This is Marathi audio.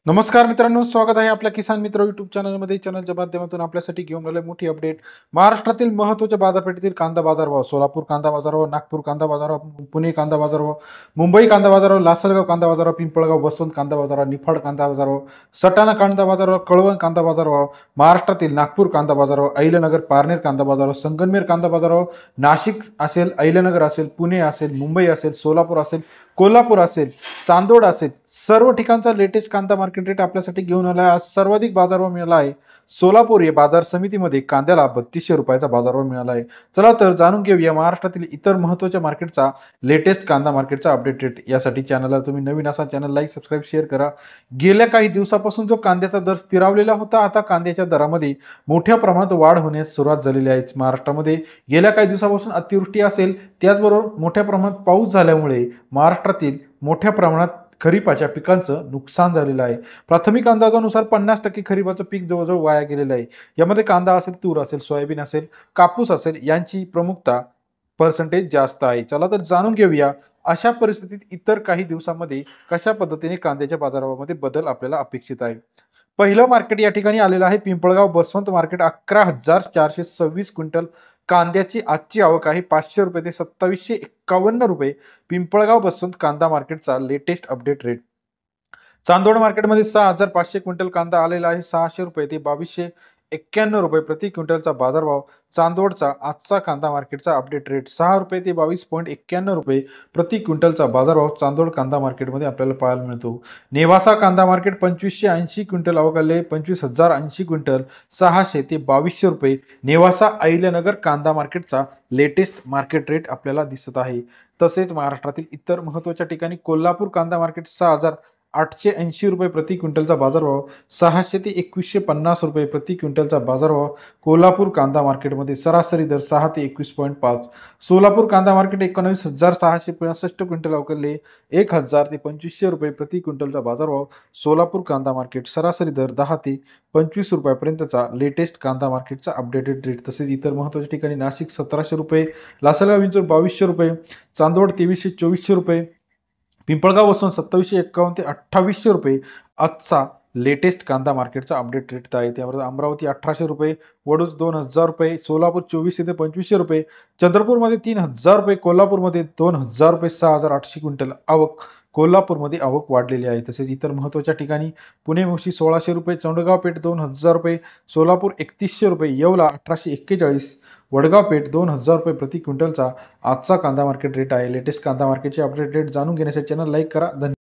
नमस्कार मित्रांनो, स्वागत आहे आपल्या किसान मित्र युट्यूब चॅनलमध्ये. चॅनलच्या माध्यमातून आपल्यासाठी घेऊन आले मोठी अपडेट. महाराष्ट्रातील महत्त्वाच्या बाजारपेठेतील कांदा बाजारभाव. सोलापूर कांदा बाजारभाव, नागपूर कांदा बाजारभाव, पुणे कांदा बाजारभाव, मुंबई कांदा बाजारभाव, लासलगाव कांदा बाजारभाव, पिंपळगाव बसवंत कांदा बाजारभाव, निफाड कांदा बाजारभाव, सटाणा कांदा बाजारभाव, कळवण कांदा बाजारभाव, महाराष्ट्रातील नागपूर कांदा बाजारभाव, अहिल्यानगर पारनेर कांदा बाजारभाव, संगमनेर कांदा बाजारभाव, नाशिक असेल, अहिल्यानगर असेल, पुणे असेल, मुंबई असेल, सोलापूर असेल, कोल्हापूर असेल, चांदोड असेल, सर्व ठिकाणचा लेटेस्ट कांदा मार्केट रेट आपल्यासाठी घेऊन आला आहे. आज सर्वाधिक बाजारभाव मिळाला आहे सोलापूर या बाजार समितीमध्ये. कांद्याला 3200 रुपयाचा बाजारभाव मिळाला आहे. चला तर जाणून घेऊया महाराष्ट्रातील इतर महत्त्वाच्या मार्केटचा लेटेस्ट कांदा मार्केटचा अपडेट रेट. यासाठी चॅनलला तुम्ही नवीन असाल, चॅनल लाईक सबस्क्राईब शेअर करा. गेल्या काही दिवसापासून जो कांद्याचा दर स्थिरावलेला होता, आता कांद्याच्या दरामध्ये मोठ्या प्रमाणात वाढ होण्यास सुरुवात झालेली आहे. महाराष्ट्रामध्ये गेल्या काही दिवसापासून अतिवृष्टी असेल, त्याचबरोबर मोठ्या प्रमाणात पाऊस झाल्यामुळे महाराष्ट्रातील मोठ्या प्रमाणात खरीपाच्या पिकांचं नुकसान झालेलं आहे. प्राथमिक अंदाजानुसार 50% खरीपाचं पीक जवळजवळ वाया गेलेलं आहे. यामध्ये कांदा असेल, तूर असेल, सोयाबीन असेल, कापूस असेल, यांची प्रमुखता पर्सेंटेज जास्त आहे. चला तर जाणून घेऊया अशा परिस्थितीत इतर काही दिवसांमध्ये कशा पद्धतीने कांद्याच्या बाजारभावामध्ये बदल आपल्याला अपेक्षित आहे. पहिलं मार्केट या ठिकाणी आलेलं आहे पिंपळगाव बसवंत मार्केट. 11,426 क्विंटल कांद्याची आजची आवक आहे. 500 रुपये ते 2751 रुपये पिंपळगाव बसवंत कांदा मार्केटचा लेटेस्ट अपडेट रेट. चांदोड मार्केटमध्ये 6,500 क्विंटल कांदा आलेला आहे. 600 रुपये ते 2291 रुपये प्रति क्विंटलचा बाजारभाव. चांदोडचा आजचा कांदा मार्केटचा अपडेट रेट 6 रुपये ते 22.91 रुपये प्रति क्विंटलचा बाजारभाव चांदोड कांदा मार्केटमध्ये आपल्याला पाहायला मिळतो. नेवासा कांदा मार्केट 2580 क्विंटल आवक आले. 25,080 क्विंटल 600 ते 2200 रुपये नेवासा अहिल्यानगर कांदा मार्केटचा लेटेस्ट मार्केट रेट आपल्याला दिसत आहे. तसेच महाराष्ट्रातील इतर महत्त्वाच्या ठिकाणी कोल्हापूर कांदा मार्केट 6,880 रुपये प्रति क्विंटलचा बाजारभाव. 600 ते 2150 रुपये प्रति क्विंटलचा बाजारभाव कोल्हापूर कांदा मार्केटमध्ये. सरासरी दर 6 ते 21.5. सोलापूर कांदा मार्केट 19,665 क्विंटल अवकलले. 1,000 ते 2500 रुपये प्रति क्विंटलचा बाजारभाव सोलापूर कांदा मार्केट. सरासरी दर 10 ते 25 रुपयापर्यंतचा लेटेस्ट कांदा मार्केटचा अपडेटेड रेट. तसेच इतर महत्त्वाच्या ठिकाणी नाशिक 1700 रुपये, लासलगाव विंचूर 2200 रुपये, चांदोड 2324 रुपये, पिंपळगाव बसवंत 2751 ते 2800 रुपये आजचा लेटेस्ट कांदा मार्केटचा अपडेट रेट आहे. त्यावर अमरावती 1800 रुपये, वडूज 2000 रुपये, सोलापूर 2400 ते 2500 रुपये, चंद्रपूरमध्ये 3000 रुपये, कोल्हापूरमध्ये 2000 रुपये. 6,800 क्विंटल आवक कोल्हापूरमध्ये आवक वाढलेली आहे. तसेच इतर महत्त्वाच्या ठिकाणी पुणे मुळशी 1600 रुपये, चौंडगाव पेठ 2000 रुपये, सोलापूर 3100 रुपये, येवला 1841, वडगाव पेठ 2000 रुपये प्रति क्विंटलचा आजचा कांदा मार्केट रेट आहे. लेटेस्ट कांदा मार्केटचे अपडेट रेट जाणून घेण्यासाठी चॅनल लाईक करा. धन्यवाद.